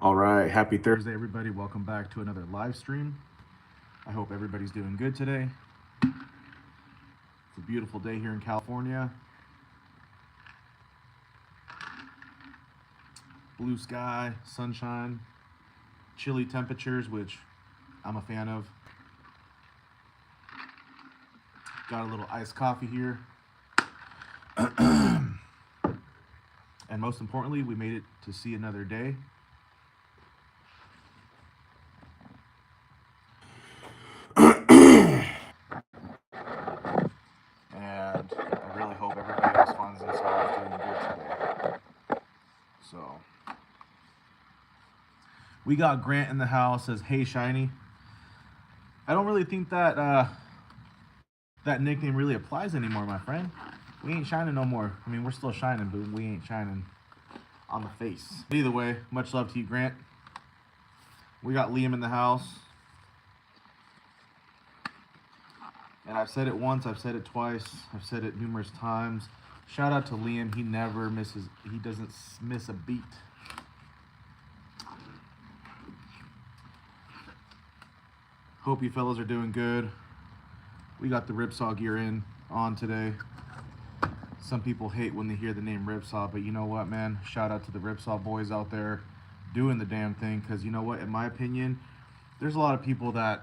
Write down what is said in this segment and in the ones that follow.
All right, happy Thursday, everybody. Welcome back to another live stream. I hope everybody's doing good today. It's a beautiful day here in California. Blue sky, sunshine, chilly temperatures, which I'm a fan of. Got a little iced coffee here. And most importantly, we made it to see another day. And I really hope everybody else finds themselves doing good today. So, we got Grant in the house. Says, "Hey, Shiny." I don't really think that nickname really applies anymore, my friend. We ain't shining no more. I mean, we're still shining, but we ain't shining on the face. But either way, much love to you, Grant. We got Liam in the house. And I've said it once, I've said it twice, I've said it numerous times. Shout out to Liam. He never misses, he doesn't miss a beat. Hope you fellas are doing good. We got the Ripsaw gear on today. Some people hate when they hear the name Ripsaw, but you know what, man? Shout out to the Ripsaw boys out there doing the damn thing, because you know what? In my opinion, there's a lot of people that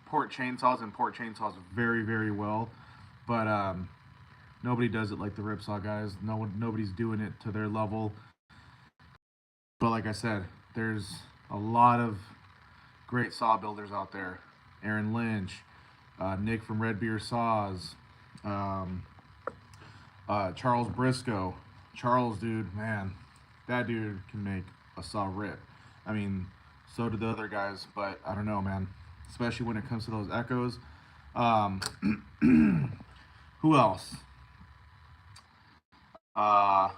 port chainsaws very, very well, but nobody does it like the Ripsaw guys. Nobody's doing it to their level. But like I said, there's a lot of great saw builders out there. Aaron Lynch, Nick from Red Beer Saws, Charles Briscoe. Charles, dude, man, that dude can make a saw rip. I mean, so do the other guys, but I don't know, man. Especially when it comes to those echoes. Um, who else? Uh,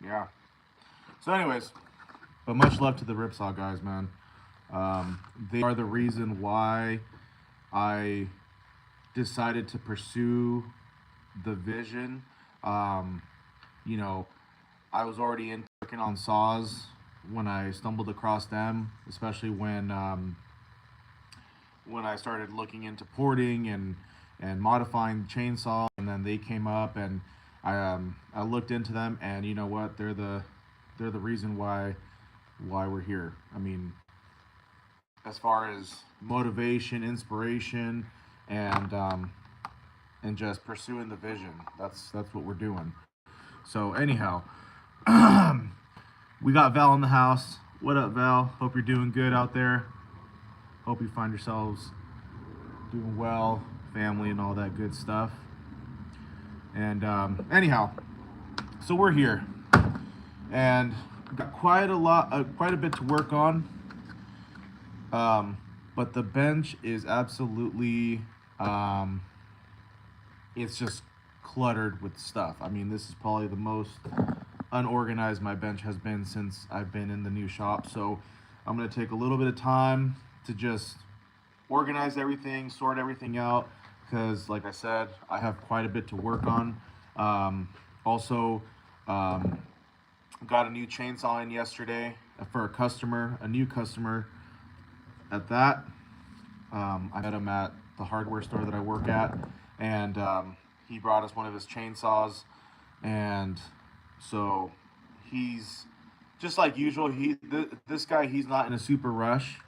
yeah. So, anyways, but much love to the Ripsaw guys, man. They are the reason why I decided to pursue the vision. Um, you know, I was already in working on saws when I stumbled across them, especially when I started looking into porting and modifying chainsaw, and then they came up, and I looked into them, and you know what? They're the reason why we're here. I mean, as far as motivation, inspiration, and and just pursuing the vision. That's what we're doing. So anyhow, we got Val in the house. What up, Val? Hope you're doing good out there. Hope you find yourselves doing well, family, and all that good stuff. And anyhow, so we're here, and got quite a bit to work on. But the bench is absolutely, it's just cluttered with stuff. I mean, this is probably the most unorganized my bench has been since I've been in the new shop. So I'm gonna take a little bit of time to just organize everything, sort everything out, because like I said, I have quite a bit to work on. Also, got a new chainsaw in yesterday for a new customer at that. I met him at the hardware store that I work at, and he brought us one of his chainsaws, and so he's just like usual. This guy, he's not in a super rush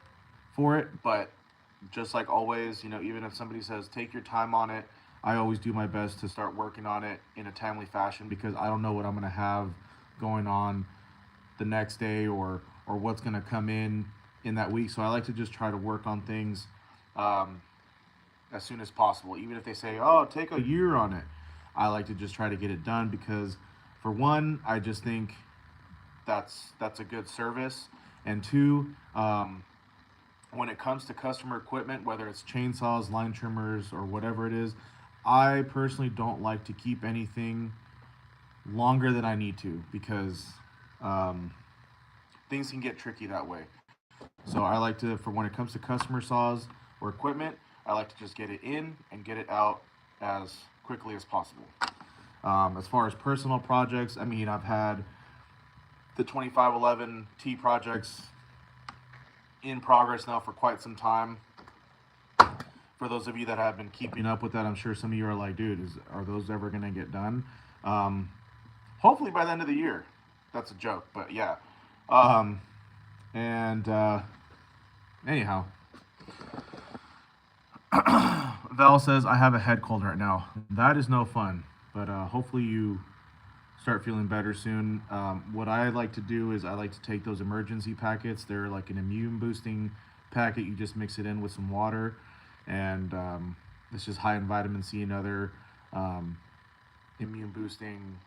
for it, but just like always, even if somebody says take your time on it, I always do my best to start working on it in a timely fashion, because I don't know what I'm gonna have going on the next day, or what's gonna come in that week. So I like to just try to work on things um, as soon as possible, even if they say, "Oh, take a year on it." I like to just try to get it done, because, for one, I just think that's a good service, and two, when it comes to customer equipment, whether it's chainsaws, line trimmers, or whatever it is, I personally don't like to keep anything longer than I need to, because um, things can get tricky that way. So I like to, for when it comes to customer saws or equipment, I like to just get it in and get it out as quickly as possible. As far as personal projects, I mean, I've had the 2511 T project's in progress now for quite some time. For those of you that have been keeping up with that, I'm sure some of you are like, dude, are those ever going to get done? Hopefully by the end of the year. That's a joke, but yeah. Anyhow, Val says, I have a head cold right now. That is no fun, but hopefully you start feeling better soon. What I like to do is I like to take those emergency packets. They're like an immune boosting packet. You just mix it in with some water, and it's just high in vitamin C and other immune boosting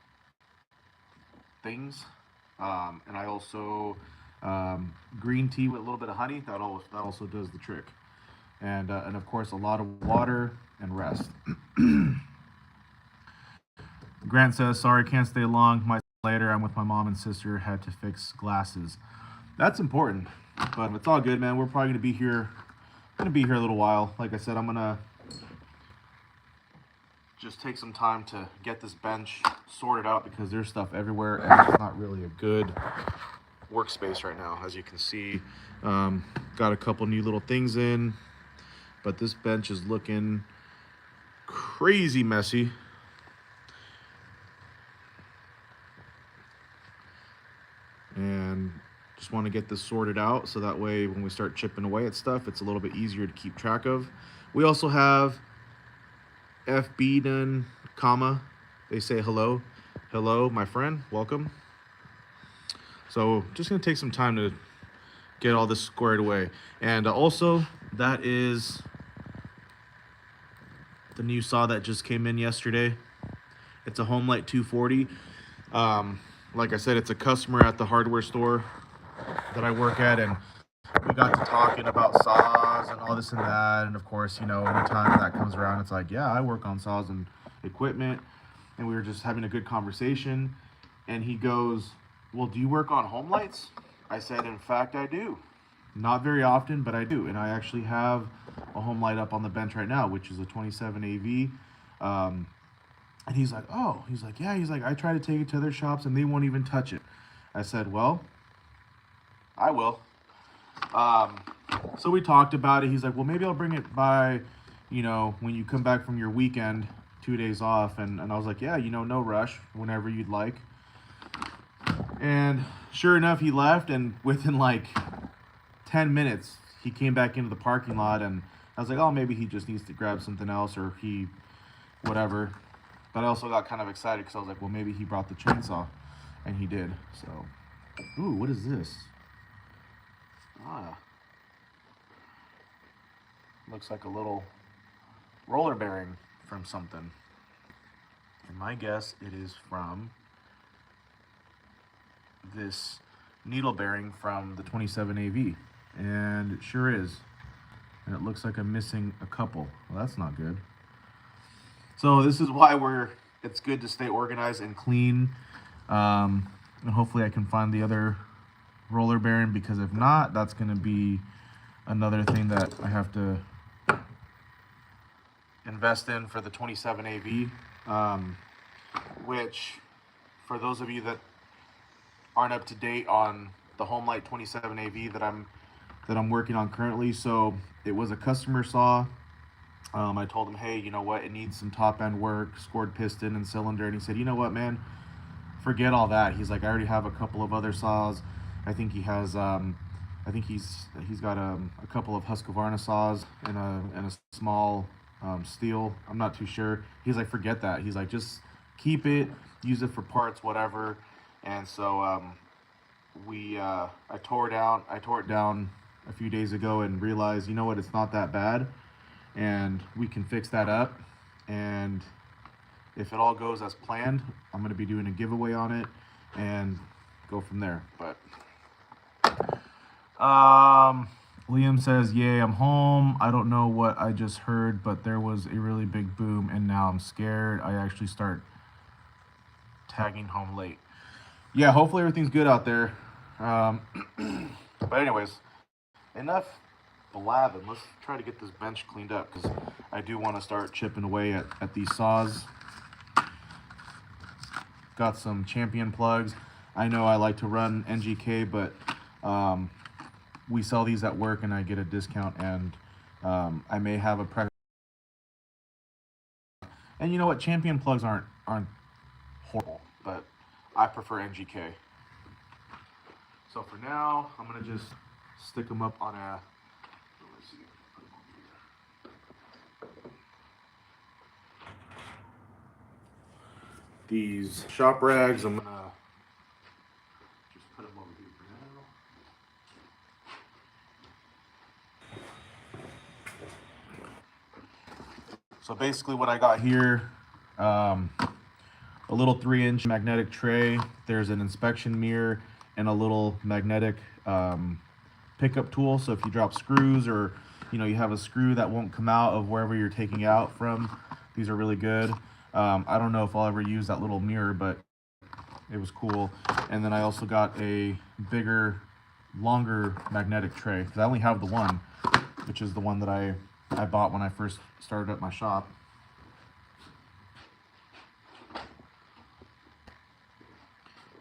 things. And I also green tea with a little bit of honey. That also does the trick. And of course a lot of water and rest. Grant says, sorry, can't stay long. Later, I'm with my mom and sister. Had to fix glasses. That's important, but it's all good, man. We're probably gonna be here a little while. Like I said, I'm gonna just take some time to get this bench sorted out because there's stuff everywhere and it's not really a good workspace right now. As you can see, got a couple new little things in, but this bench is looking crazy messy. And just want to get this sorted out so that way when we start chipping away at stuff, it's a little bit easier to keep track of. We also have FB done, comma, they say hello. Hello, my friend, welcome. So just gonna take some time to get all this squared away. And also, that is the new saw that just came in yesterday. It's a Homelite 240. Like I said, it's a customer at the hardware store that I work at, and we got to talking about saws and all this and that. And of course, you know, anytime that comes around, it's like, yeah, I work on saws and equipment. And we were just having a good conversation. And he goes, well, do you work on Homelites? I said, in fact, I do. Not very often, but I do. And I actually have a Homelite up on the bench right now, which is a 27 AV. And he's like, oh, he's like, yeah, he's like, I try to take it to other shops and they won't even touch it. I said, well, I will. So we talked about it. He's like, well, maybe I'll bring it by, you know, when you come back from your weekend, 2 days off. And I was like, yeah, you know, no rush, whenever you'd like. And sure enough, he left, and within like 10 minutes, he came back into the parking lot, and I was like, oh, maybe he just needs to grab something else, or he, whatever. But I also got kind of excited because I was like, well, maybe he brought the chainsaw, and he did. So, ooh, what is this? Looks like a little roller bearing from something. And my guess, it is from this needle bearing from the 27 AV. And it sure is. And it looks like I'm missing a couple. Well, that's not good. So this is why it's good to stay organized and clean. And hopefully I can find the other roller bearing, because if not, that's going to be another thing that I have to invest in for the 27 AV. Which, for those of you that aren't up to date on the Homelite 27 AV that I'm working on currently, so it was a customer saw. I told him, hey, you know what, it needs some top end work, scored piston and cylinder, and he said, you know what, man, forget all that. He's like, I already have a couple of other saws. I think he has he's got a couple of Husqvarna saws and a small steel. I'm not too sure. He's like, forget that. He's like, just keep it, use it for parts, whatever. And so I tore it down a few days ago and realized, you know what, it's not that bad, and we can fix that up. And if it all goes as planned, I'm going to be doing a giveaway on it and go from there. But Liam says, yay, I'm home. I don't know what I just heard, but there was a really big boom and now I'm scared. I actually start tagging home late. Yeah, hopefully everything's good out there. But anyways, enough blabbing. Let's try to get this bench cleaned up, because I do want to start chipping away at these saws. Got some Champion plugs. I know I like to run NGK, but we sell these at work and I get a discount, and I may have a preference. And you know what? Champion plugs aren't horrible, but I prefer NGK. So for now, I'm gonna just stick them up on a. Let's see. These shop rags, I'm gonna just put them over here for now. So basically what I got here, a little 3-inch magnetic tray. There's an inspection mirror and a little magnetic pickup tool. So if you drop screws, or you have a screw that won't come out of wherever you're taking out from, these are really good. I don't know if I'll ever use that little mirror, but it was cool. And then I also got a bigger, longer magnetic tray, because I only have the one, which is the one that I bought when I first started up my shop.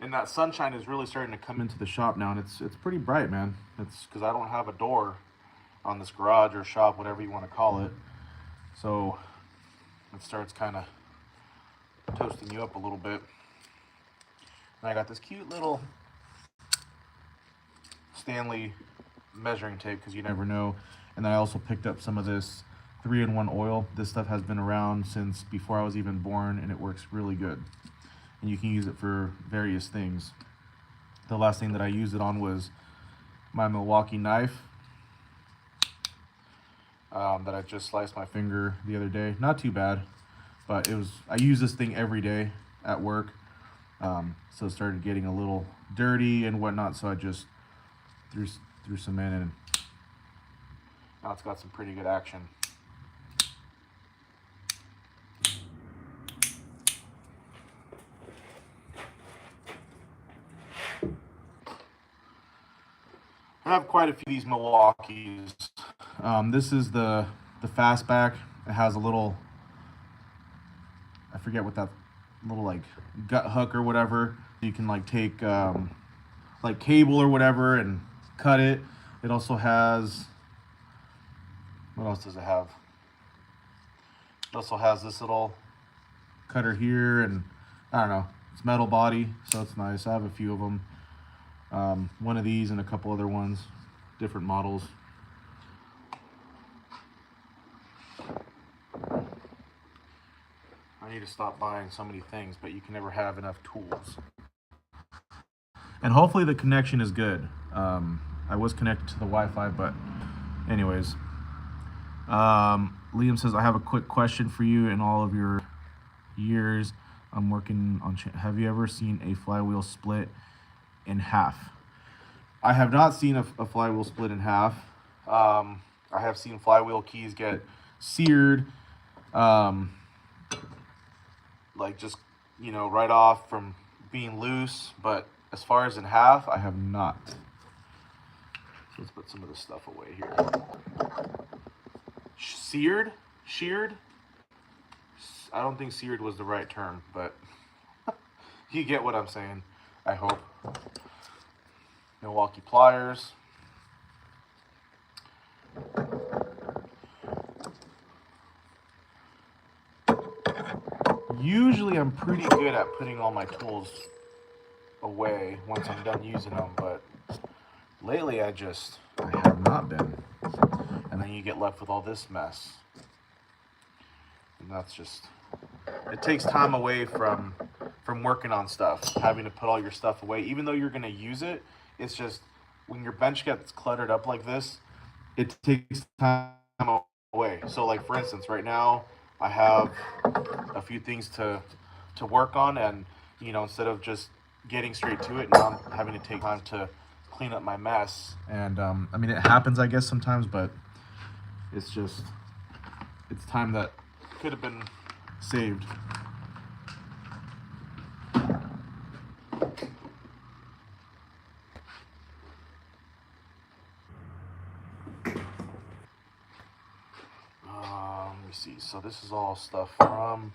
And that sunshine is really starting to come into the shop now, and it's pretty bright, man. It's because I don't have a door on this garage or shop, whatever you want to call it. So it starts kind of toasting you up a little bit. And I got this cute little Stanley measuring tape, because you never know. And then I also picked up some of this 3-in-1 oil. This stuff has been around since before I was even born, and it works really good. And you can use it for various things. The last thing that I used it on was my Milwaukee knife that I just sliced my finger the other day. Not too bad, but I use this thing every day at work. So it started getting a little dirty and whatnot, so I just threw some in, and now it's got some pretty good action. I have quite a few of these Milwaukees. This is the Fastback. It has a little, I forget what that little like gut hook or whatever. You can like take like cable or whatever and cut it. It also has, what else does it have? It also has this little cutter here, and I don't know, it's metal body, so it's nice. I have a few of them. One of these and a couple other ones, different models. I need to stop buying so many things, but you can never have enough tools. And hopefully the connection is good. I was connected to the Wi-Fi, but anyways. Liam says, I have a quick question for you. In all of your years I'm working on, have you ever seen a flywheel split in half? I have not seen a flywheel split in half. I have seen flywheel keys get seared, like just, right off from being loose, but as far as in half, I have not. So let's put some of this stuff away here. Seared? Sheared? I don't think seared was the right term, but you get what I'm saying, I hope. Milwaukee pliers. Usually I'm pretty good at putting all my tools away once I'm done using them, but lately I have not been. And then you get left with all this mess. And that's just, it takes time away from working on stuff, having to put all your stuff away. Even though you're going to use it, it's just, when your bench gets cluttered up like this, it takes time away. So like, for instance, right now I have a few things to work on, and instead of just getting straight to it, now I'm having to take time to clean up my mess. And I mean, it happens, I guess, sometimes, but it's time that could have been saved. Let me see. So this is all stuff from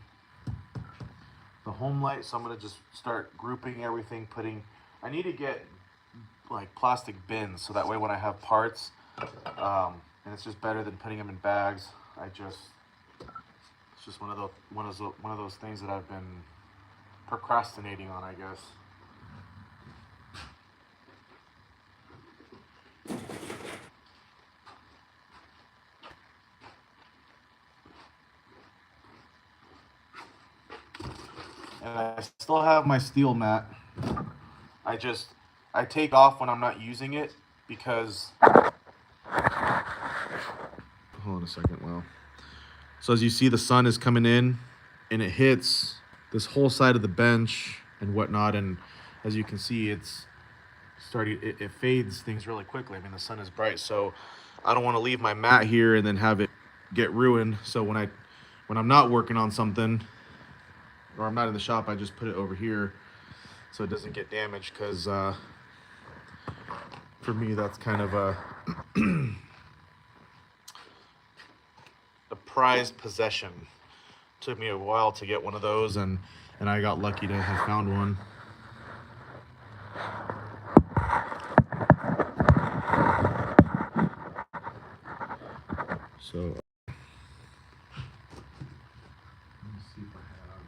the home light. So I'm gonna just start grouping everything, putting I need to get like plastic bins so that way when I have parts, and it's just better than putting them in bags. It's just one of those things that I've been procrastinating on, I guess. And I still have my steel mat. I just I take off when I'm not using it because hold on a second. Wow. So as you see, the sun is coming in and it hits this whole side of the bench and whatnot. And as you can see, it's starting, it fades things really quickly. I mean, the sun is bright. So I don't want to leave my mat here and then have it get ruined. So when I'm not working on something or I'm not in the shop, I just put it over here so it doesn't get damaged. Cause, for me, that's kind of a prized possession. Took me a while to get one of those, and I got lucky to have found one. So let me see if I have.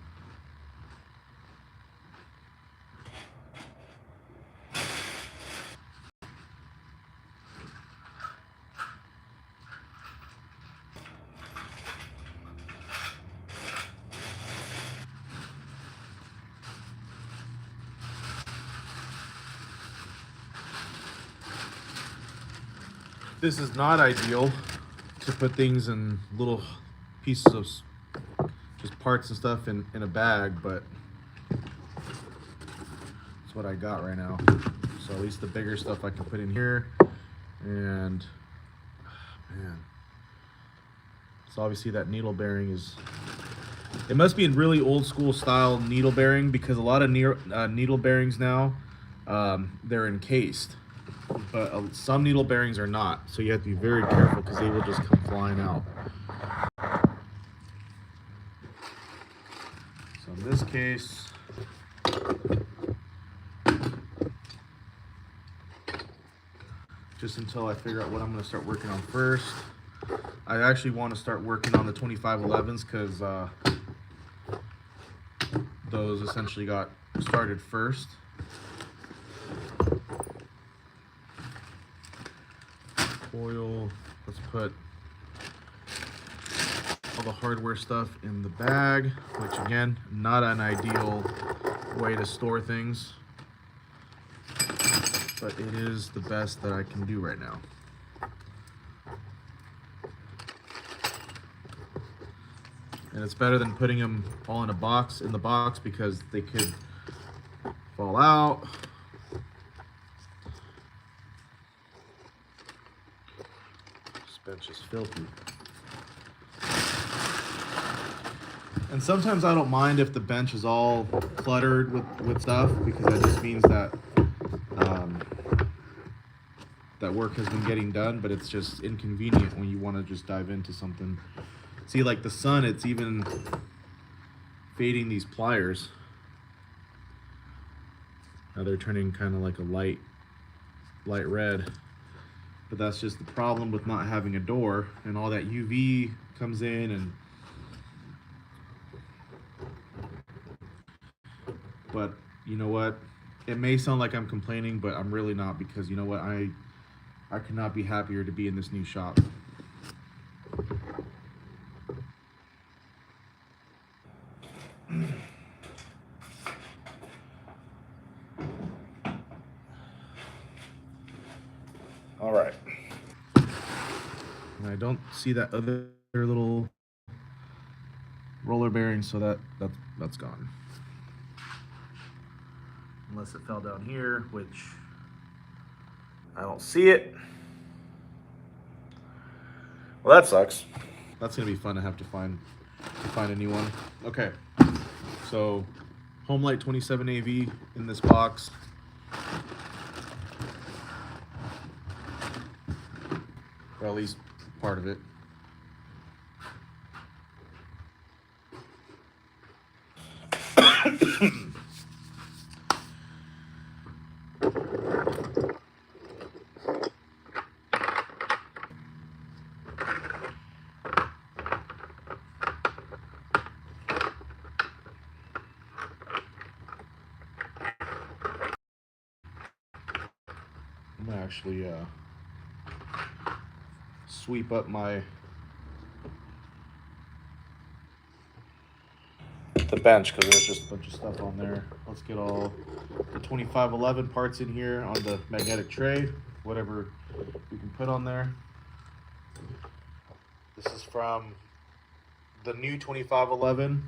This is not ideal to put things in little pieces of just parts and stuff in a bag, but it's what I got right now. So at least the bigger stuff I can put in here. And man, so obviously that needle bearing is, it must be a really old school style needle bearing, because a lot of needle bearings now, they're encased, but some needle bearings are not. So you have to be very careful because they will just come flying out. So in this case, just until I figure out what I'm going to start working on first. I actually want to start working on the 2511s because those essentially got started first. Foil, let's put all the hardware stuff in the bag, which again, not an ideal way to store things, but it is the best that I can do right now. And it's better than putting them all in the box because they could fall out. This bench is filthy. And sometimes I don't mind if the bench is all cluttered with stuff, because that just means that that work has been getting done, but it's just inconvenient when you want to just dive into something. See, like the sun, it's even fading these pliers. Now they're turning kind of like a light red. But that's just the problem with not having a door, and all that UV comes in. And but you know what? It may sound like I'm complaining, but I'm really not, because you know what? I could not be happier to be in this new shop. All right. And I don't see that other little roller bearing, so that's gone. Unless it fell down here, which I don't see it. Well, that sucks. That's gonna be fun to have to find a new one. Okay, so Homelite 27 AV in this box. Or at least part of it. I'm gonna actually sweep up the bench because there's just a bunch of stuff on there. Let's get all the 2511 parts in here on the magnetic tray, whatever we can put on there. This is from the new 2511.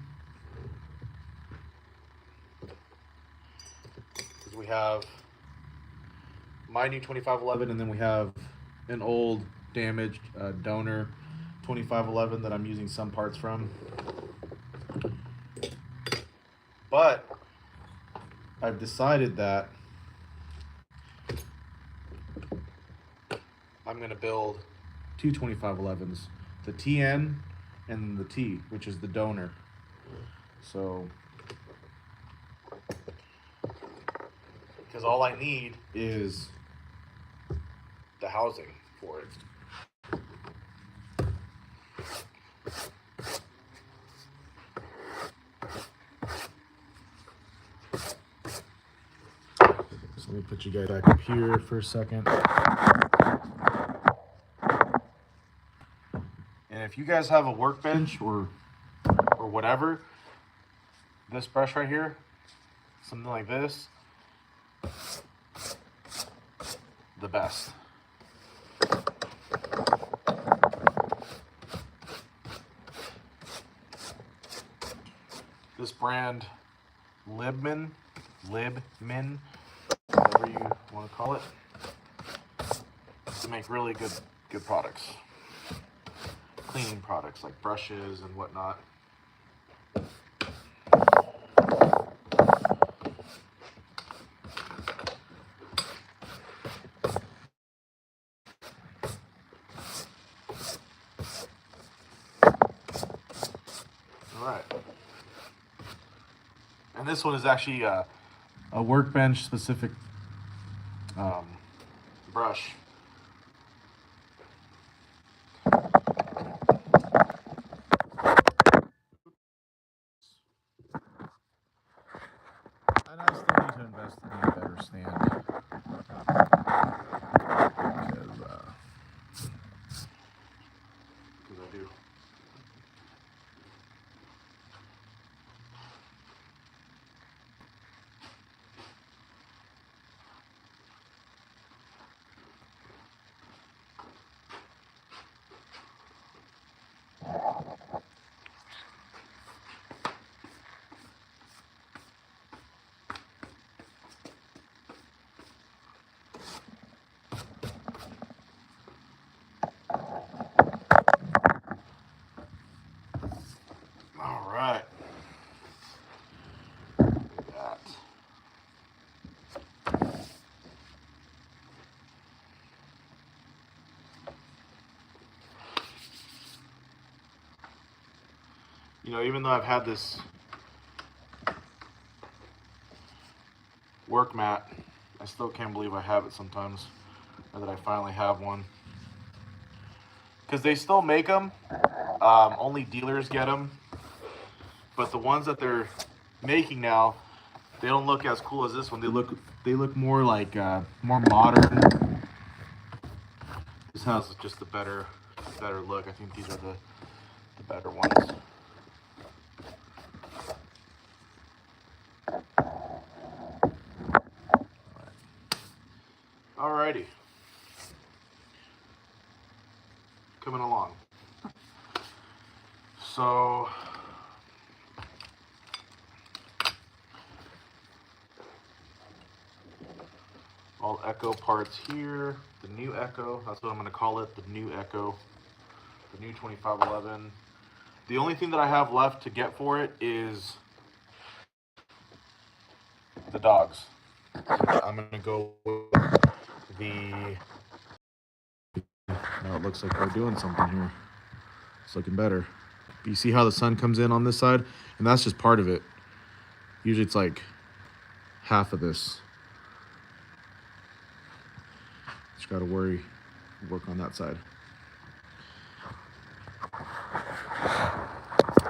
We have my new 2511, and then we have an old damaged donor 2511 that I'm using some parts from. But I've decided that I'm going to build two 2511s, the TN and the T, which is the donor. So, because all I need is the housing for it. So let me put you guys back up here for a second. And if you guys have a workbench or whatever, this brush right here, something like this, the best. This brand, Libmin, whatever you want to call it, to make really good products, cleaning products like brushes and whatnot. Alright. And this one is actually a workbench specific brush. And I still need to invest in a better stand. Because I do. All right. That. You know, even though I've had this work mat, I still can't believe I have it sometimes, or that I finally have one. Because they still make them, only dealers get them. But the ones that they're making now, they don't look as cool as this one. They look more like more modern. This has just a better look. I think these are the better ones. Alrighty. Coming along. So all Echo parts here. The new Echo, that's what I'm going to call it, the new Echo. The new 2511. The only thing that I have left to get for it is the dogs. I'm going to go with the... Now it looks like we're doing something here. It's looking better. You see how the sun comes in on this side? And that's just part of it. Usually it's like half of this. Just gotta work on that side.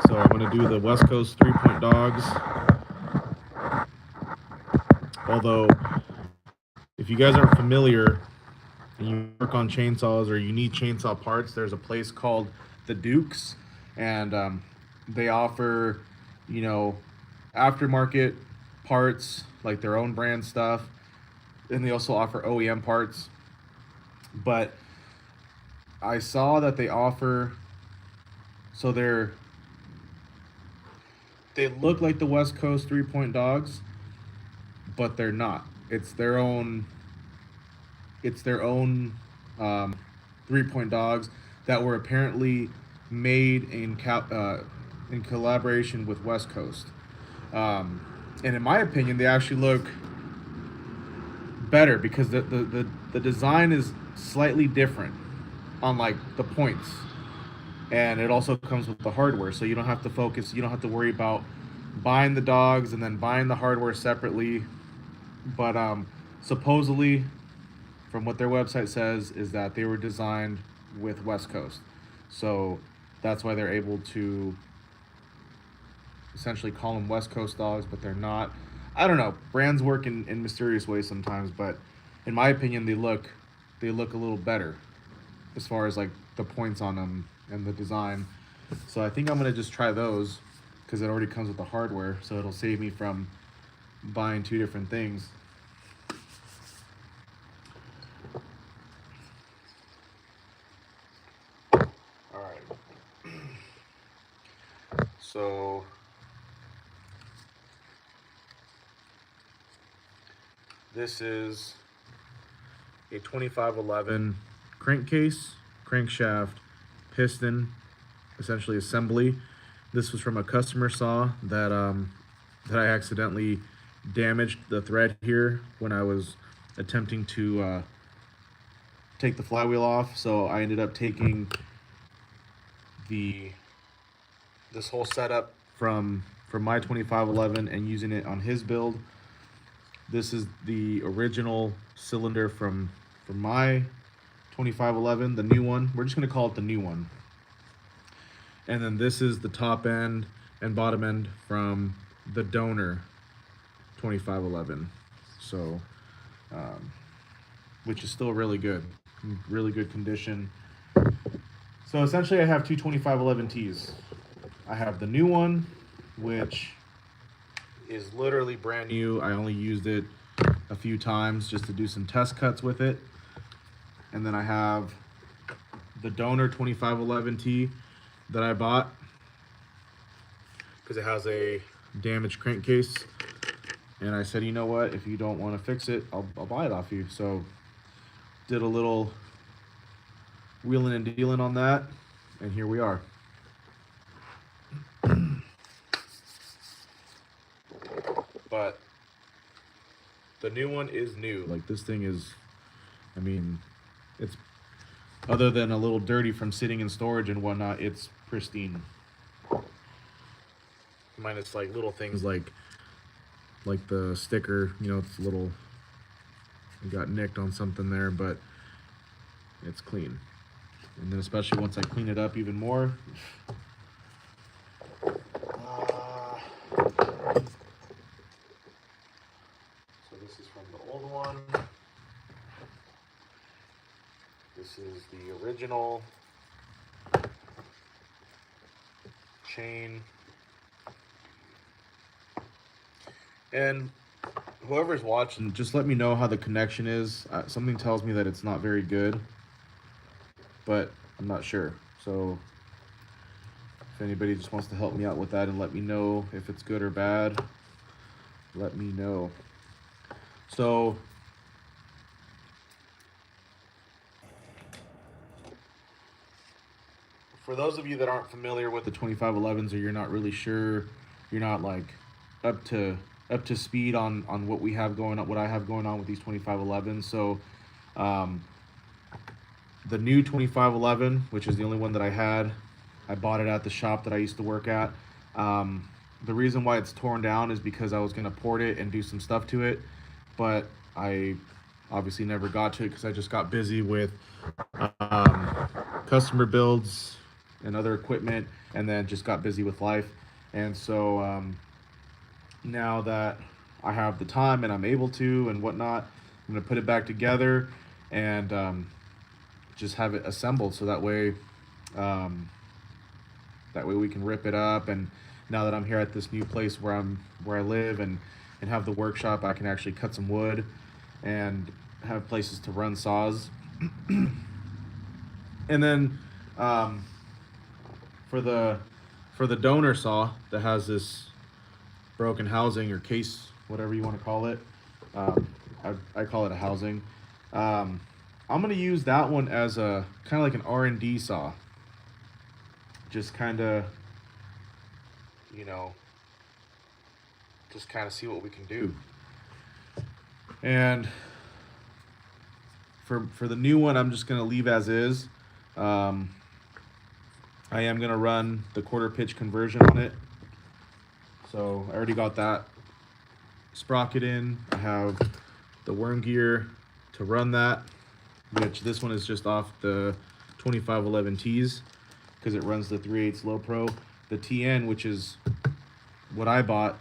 So I'm gonna do the West Coast 3-point dogs. Although, if you guys aren't familiar and you work on chainsaws or you need chainsaw parts, there's a place called the Dukes, and they offer, you know, aftermarket parts, like their own brand stuff, and they also offer OEM parts. But I saw that they offer, so they look like the West Coast 3-point dogs, but they're not. It's their own 3-point dogs that were apparently made in collaboration with West Coast. And in my opinion, they actually look better because the design is slightly different on like the points, and it also comes with the hardware, so you don't have to focus. You don't have to worry about buying the dogs and then buying the hardware separately. But supposedly, from what their website says, is that they were designed with West Coast, so that's why they're able to essentially call them West Coast dogs, but they're not. I don't know. Brands work in mysterious ways sometimes, but in my opinion, they look a little better as far as like the points on them and the design. So I think I'm gonna just try those because it already comes with the hardware, so it'll save me from buying two different things. All right. So this is a 2511 crankcase, crankshaft, piston, essentially assembly. This was from a customer saw that I accidentally damaged the thread here when I was attempting to take the flywheel off. So I ended up taking the this whole setup from my 2511 and using it on his build. This is the original cylinder from my 2511, the new one. We're just gonna call it the new one. And then this is the top end and bottom end from the donor 2511. So, which is still really good condition. So essentially, I have two 2511Ts. I have the new one, which is literally brand new. I only used it a few times just to do some test cuts with it. And then I have the donor 2511T that I bought because it has a damaged crankcase. And I said, you know what, if you don't want to fix it, I'll buy it off you. So did a little wheeling and dealing on that, and here we are. But the new one is new. Like, this thing is, I mean, it's, other than a little dirty from sitting in storage and whatnot, it's pristine. Minus like little things like the sticker, it's a little, it got nicked on something there, but it's clean. And then especially once I clean it up even more. So this is from the old one. This is the original chain. And whoever's watching, just let me know how the connection is. Something tells me that it's not very good, but I'm not sure. So if anybody just wants to help me out with that and let me know if it's good or bad, let me know. So for those of you that aren't familiar with the 2511s, or you're not really sure, you're not like up to speed on what we have going on, what I have going on with these 2511s. So the new 2511, which is the only one that I had, I bought it at the shop that I used to work at. The reason why it's torn down is because I was going to port it and do some stuff to it, but I obviously never got to it because I just got busy with customer builds and other equipment, and then just got busy with life. And so now that I have the time and I'm able to and whatnot, I'm gonna put it back together and just have it assembled so um, that way we can rip it up. And now that I'm here at this new place where I live and have the workshop, I can actually cut some wood and have places to run saws. And then for the donor saw that has this broken housing or case, whatever you want to call it, I call it a housing. I'm gonna use that one as a kind of like an R&D saw. Just kind of, you know, just kind of see what we can do. And for the new one, I'm just gonna leave as is. I am gonna run the quarter pitch conversion on it. So I already got that sprocket in. I have the worm gear to run that, which this one is just off the 2511Ts because it runs the 3/8 low pro. The TN, which is what I bought,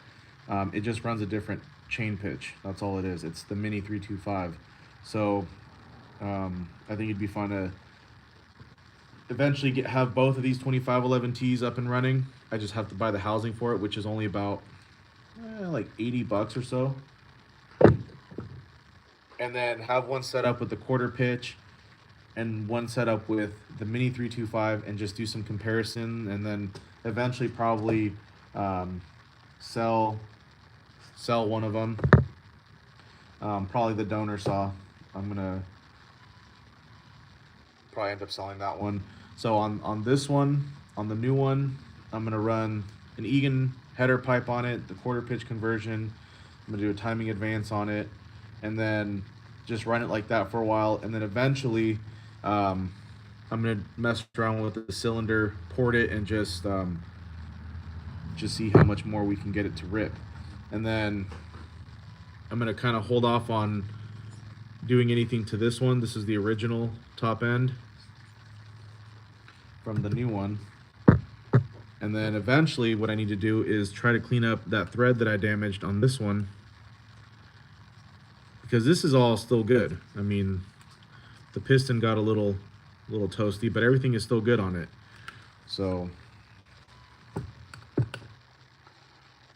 it just runs a different chain pitch. That's all it is. It's the Mini 325. So I think it'd be fun to eventually have both of these 2511Ts up and running. I just have to buy the housing for it, which is only about like $80 or so. And then have one set up with the quarter pitch and one set up with the Mini 325 and just do some comparison, and then eventually probably sell one of them. Probably the donor saw. I'm gonna probably end up selling that one. So on this one, on the new one, I'm gonna run an Egan header pipe on it, the quarter pitch conversion. I'm gonna do a timing advance on it, and then just run it like that for a while, and then eventually I'm gonna mess around with the cylinder, port it, and just see how much more we can get it to rip. And then I'm gonna kind of hold off on doing anything to this one. This is the original top end from the new one. And then eventually what I need to do is try to clean up that thread that I damaged on this one, because this is all still good. I mean, the piston got a little toasty, but everything is still good on it. So,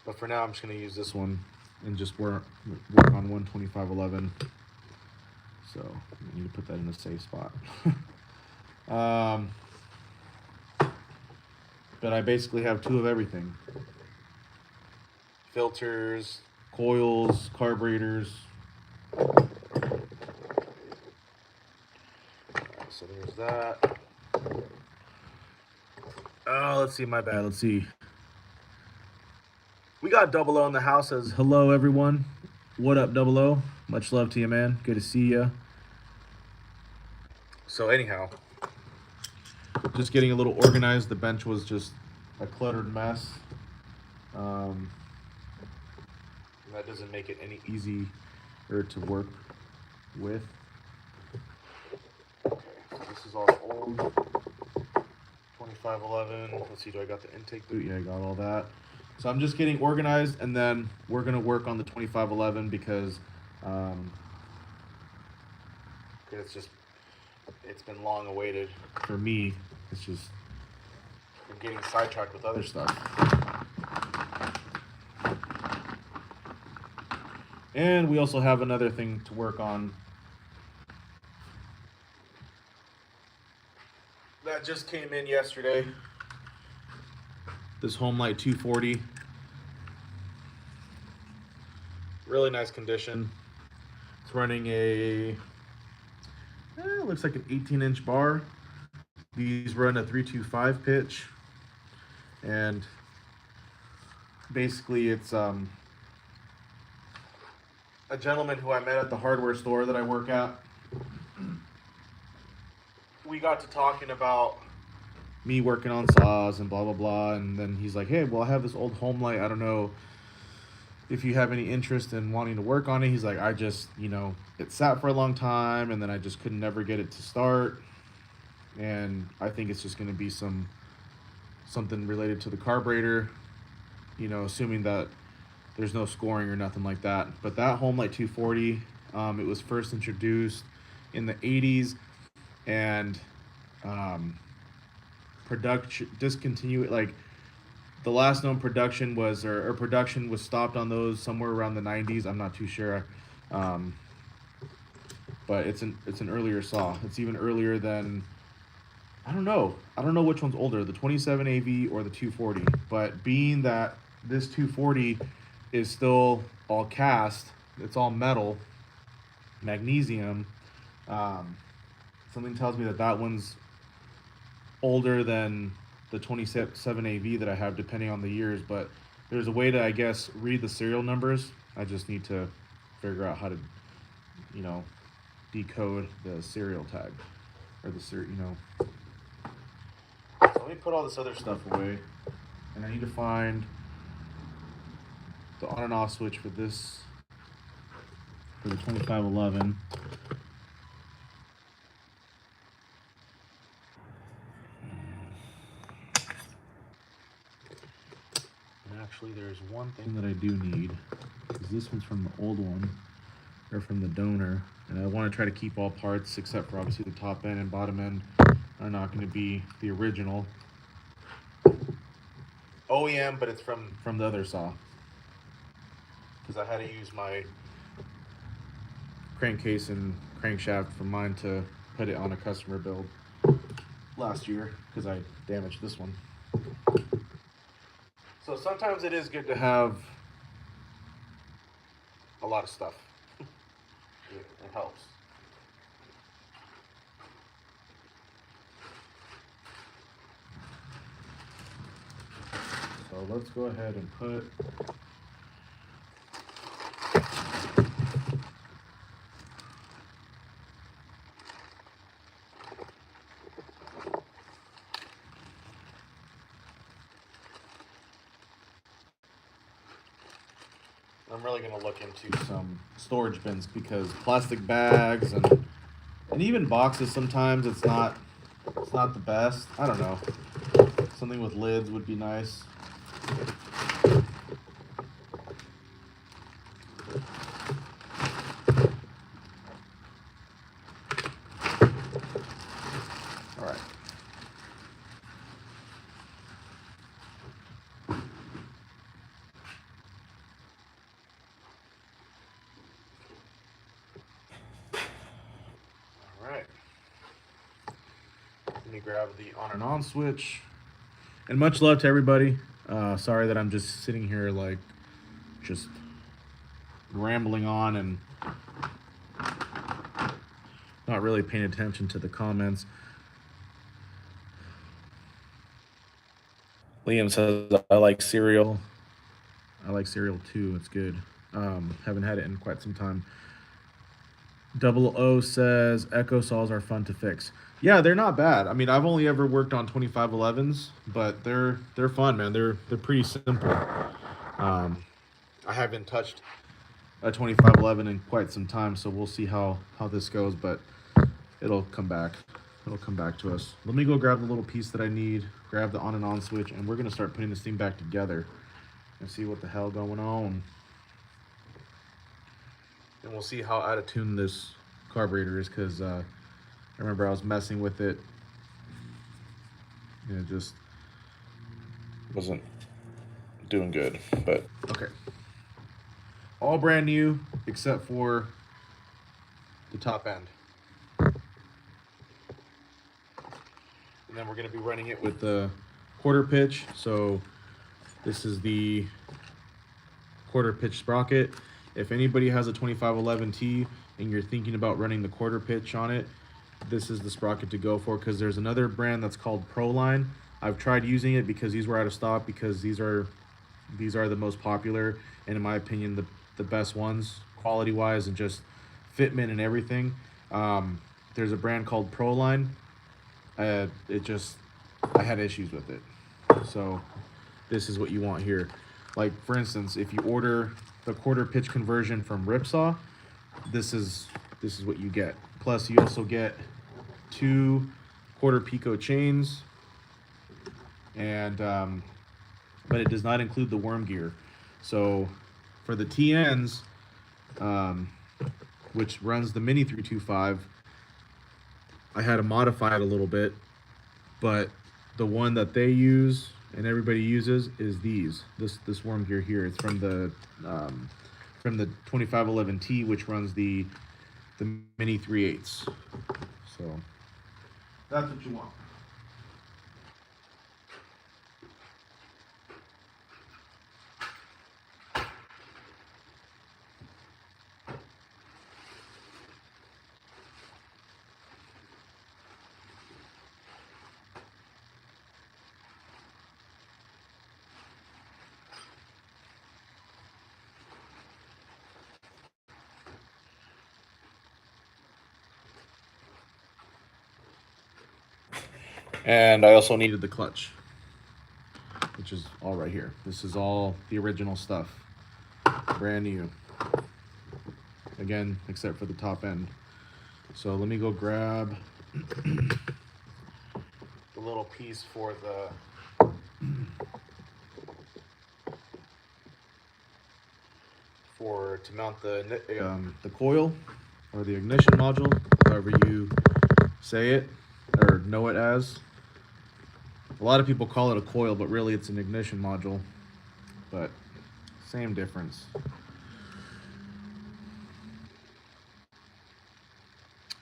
but for now, I'm just gonna use this one and just work on 12511. So I need to put that in a safe spot. But I basically have two of everything: filters, coils, carburetors. So there's that. Oh, let's see, my bad. Let's see. We got Double O in the house. Says hello, everyone. What up, Double O? Much love to you, man. Good to see you. So anyhow, just getting a little organized. The bench was just a cluttered mess. That doesn't make it any easier to work with. Okay, so this is all old 2511. Let's see, do I got the intake boot? Yeah, I got all that. So I'm just getting organized, and then we're gonna work on the 2511 because it's been long awaited for me. It's just I'm getting sidetracked with other stuff. And we also have another thing to work on that just came in yesterday. This Homelite 240. Really nice condition. It's running it looks like an 18-inch bar. These run a 325 pitch. And basically it's a gentleman who I met at the hardware store that I work at. We got to talking about me working on saws and blah blah blah, and then he's like, hey, well, I have this old Homelite, I don't know if you have any interest in wanting to work on it. He's like, I just, it sat for a long time, and then I just couldn't never get it to start, and I think it's just going to be something related to the carburetor, assuming that there's no scoring or nothing like that. But that Homelite 240, it was first introduced in the 80s, and production discontinued. Like the last known production was, or production was stopped on those somewhere around the 90s. I'm not too sure, um, but it's an earlier saw. It's even earlier than, I don't know. I don't know which one's older, the 27 AV or the 240. But being that this 240 is still all cast, it's all metal, magnesium. Um, Something tells me that that one's older than the 27 AV that I have, depending on the years. But there's a way to, I guess, read the serial numbers. I just need to figure out how to, you know, decode the serial tag or the So let me put all this other stuff away, and I need to find the on and off switch for this, for the 2511. And actually, there's one thing that I do need, because this one's from the old one, or from the donor, and I want to try to keep all parts except for obviously the top end and bottom end are not going to be the original OEM, but it's from the other saw, because I had to use my crankcase and crankshaft from mine to put it on a customer build last year because I damaged this one. So sometimes it is good to have a lot of stuff. It helps. So let's go ahead and put I'm really going to look into some storage bins, because plastic bags and even boxes, sometimes it's not the best. I don't know. Something with lids would be nice. All right. Let me grab the on and on switch. And much love to everybody. Sorry that I'm just sitting here like just rambling on and not really paying attention to the comments. Liam says, I like cereal. I like cereal too. It's good. Haven't had it in quite some time. Double O says Echo saws are fun to fix. Yeah, they're not bad. I mean, I've only ever worked on 2511s, but they're fun, man. They're pretty simple. I haven't touched a 2511 in quite some time, so we'll see how this goes, but it'll come back. It'll come back to us. Let me go grab the little piece that I need, grab the on and on switch, and we're gonna start putting this thing back together and see what the hell going on. And we'll see how out of tune this carburetor is, because I remember I was messing with it and it just wasn't doing good. But okay, all brand new except for the top end. And then we're going to be running it with the quarter pitch. So this is the quarter pitch sprocket. If anybody has a 2511T and you're thinking about running the quarter pitch on it, this is the sprocket to go for, because there's another brand that's called Proline. I've tried using it because these were out of stock, because these are the most popular and in my opinion the best ones quality wise and just fitment and everything. There's a brand called Proline. I had issues with it. So this is what you want here. Like for instance, if you order the quarter pitch conversion from Ripsaw, this is what you get. Plus you also get 2 quarter pico chains, and but it does not include the worm gear. So for the TNs, which runs the Mini 325, I had to modify it a little bit, but the one that they use and everybody uses is this worm gear here. It's from the 2511T, which runs the mini 3/8. So that's what you want. And I also needed the clutch, which is all right here. This is all the original stuff, brand new. Again, except for the top end. So let me go grab the little piece for to mount the coil or the ignition module, however you say it or know it as. A lot of people call it a coil, but really it's an ignition module. But same difference.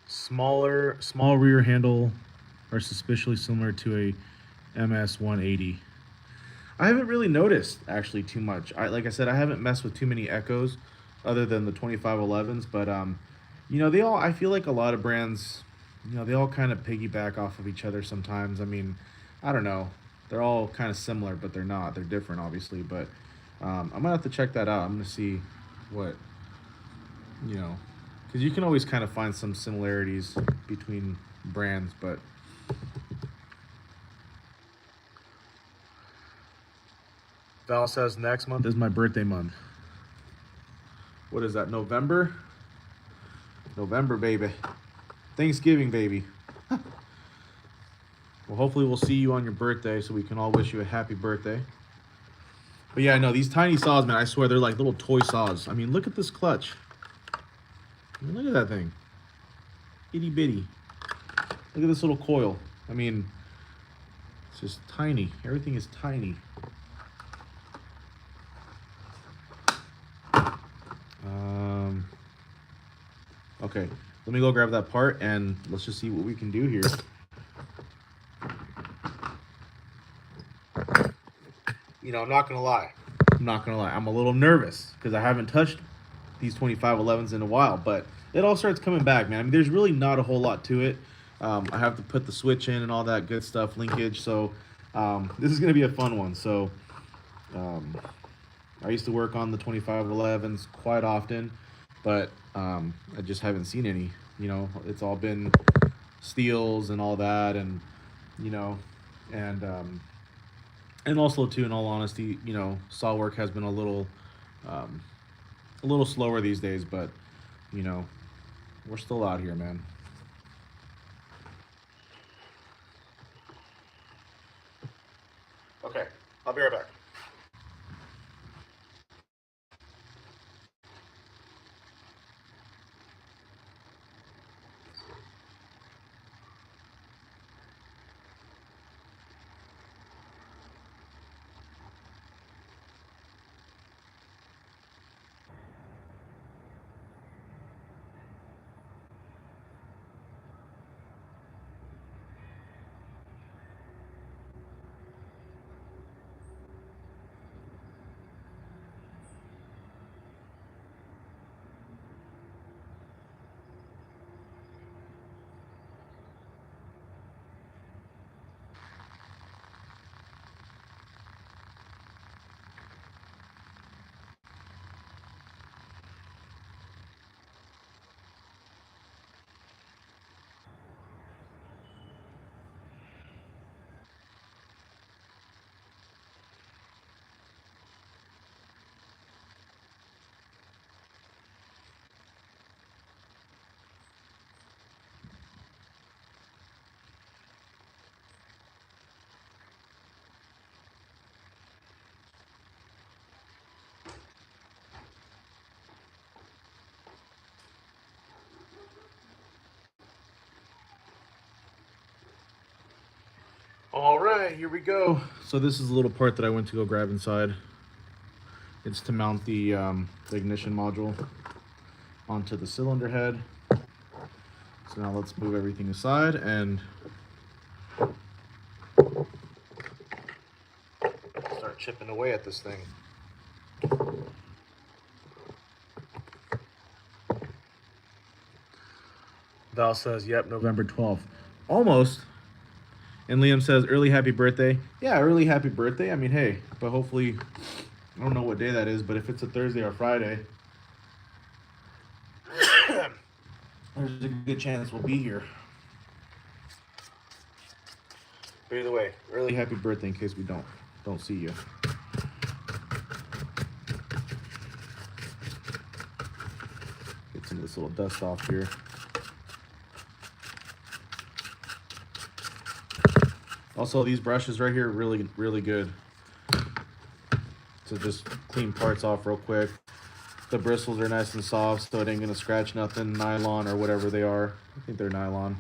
Small rear handle are suspiciously similar to a MS-180. I haven't really noticed actually too much. Like I said, I haven't messed with too many Echoes other than the 2511s, but you know, I feel like a lot of brands, you know, they all kind of piggyback off of each other sometimes. I mean, I don't know. They're all kind of similar, but they're not. They're different, obviously, but I'm gonna have to check that out. I'm gonna see what, you know, because you can always kind of find some similarities between brands, but Val says next month is my birthday month. What is that, November? November, baby. Thanksgiving, baby. Well, hopefully we'll see you on your birthday so we can all wish you a happy birthday. But yeah, no, these tiny saws, man, I swear they're like little toy saws. I mean, look at this clutch. I mean, look at that thing. Itty bitty. Look at this little coil. I mean, it's just tiny. Everything is tiny. Okay, let me go grab that part and let's just see what we can do here. You know, I'm not gonna lie. I'm a little nervous because I haven't touched these 2511s in a while, but it all starts coming back, man. I mean, there's really not a whole lot to it. I have to put the switch in and all that good stuff, linkage. So this is gonna be a fun one. So I used to work on the 2511s quite often, but I just haven't seen any. You know, it's all been steels and all that, and you know, and also too, in all honesty, you know, saw work has been a little slower these days, but you know, we're still out here, man. Okay, I'll be right back. All right, here we go. So this is a little part that I went to go grab inside. It's to mount the ignition module onto the cylinder head. So now let's move everything aside and start chipping away at this thing. Val says, yep, November 12th. Almost. And Liam says, early happy birthday. Yeah, early happy birthday. I mean, hey, but hopefully, I don't know what day that is, but if it's a Thursday or Friday, there's a good chance we'll be here. But either way, early happy birthday in case we don't see you. Get some of this little dust off here. Also, these brushes right here, really, really good. So just clean parts off real quick. The bristles are nice and soft, so it ain't gonna scratch nothing. Nylon or whatever they are. I think they're nylon.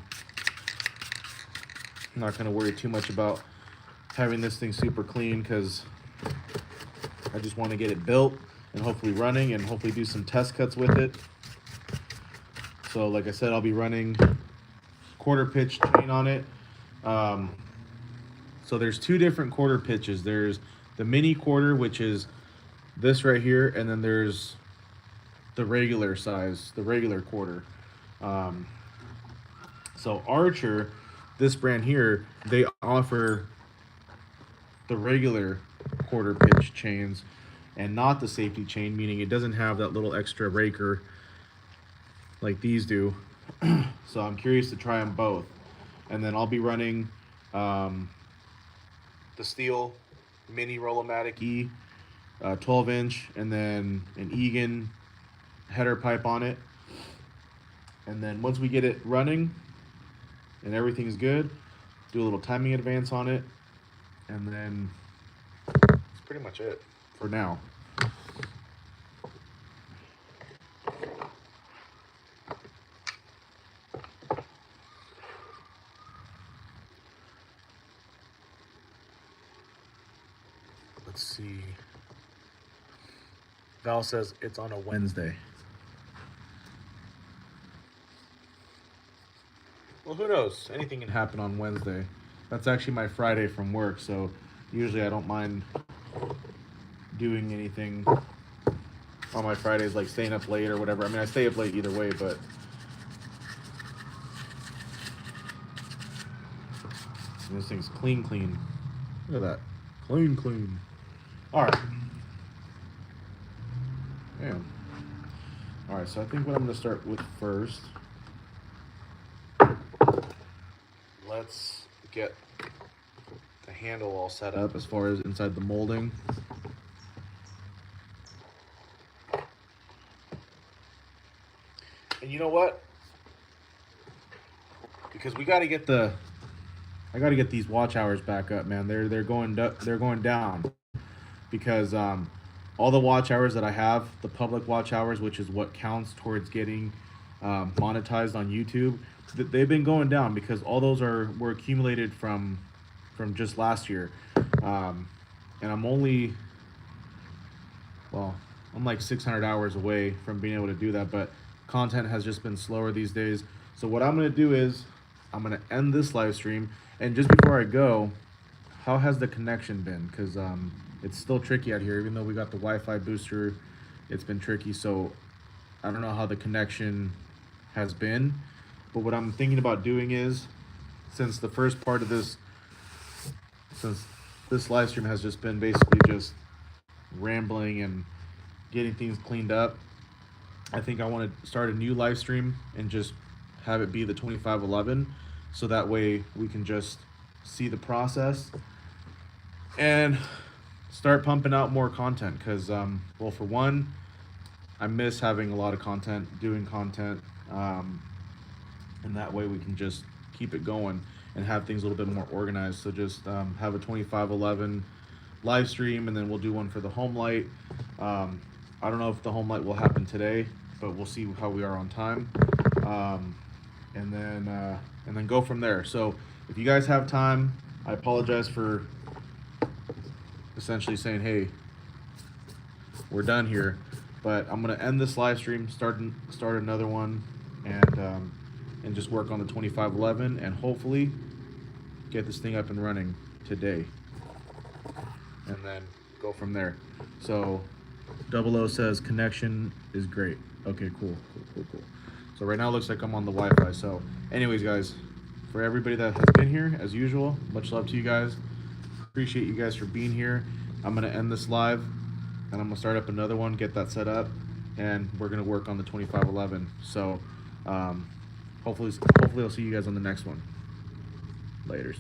I'm not gonna worry too much about having this thing super clean because I just want to get it built and hopefully running and hopefully do some test cuts with it. So like I said, I'll be running quarter pitch chain on it. So there's two different quarter pitches. There's the mini quarter, which is this right here, and then there's the regular size, the regular quarter. So Archer, this brand here, they offer the regular quarter pitch chains and not the safety chain, meaning it doesn't have that little extra raker like these do. So I'm curious to try them both. And then I'll be running the Steel Mini Roll-O-Matic E 12-inch, and then an Egan header pipe on it. And then once we get it running and everything's good, do a little timing advance on it, and then that's pretty much it for now. Let's see. Val says it's on a Wednesday. Well, who knows? Anything can happen on Wednesday. That's actually my Friday from work, so usually I don't mind doing anything on my Fridays, like staying up late or whatever. I mean, I stay up late either way, but this thing's clean. Look at that. Clean. All right. Damn. All right, so I think what I'm going to start with first, let's get the handle all set up as far as inside the molding. And you know what? Because we got to get I got to get these watch hours back up, man. They're going down because all the watch hours that I have, the public watch hours, which is what counts towards getting monetized on YouTube, they've been going down because all those were accumulated from just last year, and I'm like 600 hours away from being able to do that, but content has just been slower these days. So what I'm gonna do is I'm gonna end this live stream, and just before I go, how has the connection been? Because it's still tricky out here, even though we got the Wi-Fi booster. It's been tricky, so I don't know how the connection has been. But what I'm thinking about doing is, since this live stream has just been basically just rambling and getting things cleaned up, I think I want to start a new live stream and just have it be the 2511, so that way we can just see the process and start pumping out more content. Because well, for one, I miss having a lot of content, doing content, and that way we can just keep it going and have things a little bit more organized. So just have a 2511 live stream, and then we'll do one for the home light. I don't know if the home light will happen today, but we'll see how we are on time, and then go from there. So if you guys have time, I apologize for essentially saying, hey, we're done here, but I'm gonna end this live stream, start another one, and just work on the 2511 and hopefully get this thing up and running today, and then go from there. So 00 says connection is great. Okay, cool. So right now it looks like I'm on the Wi-Fi. So anyways, guys, for everybody that has been here, as usual, much love to you guys. Appreciate you guys for being here. I'm gonna end this live, and I'm gonna start up another one, get that set up, and we're gonna work on the 2511. So hopefully I'll see you guys on the next one. Laters.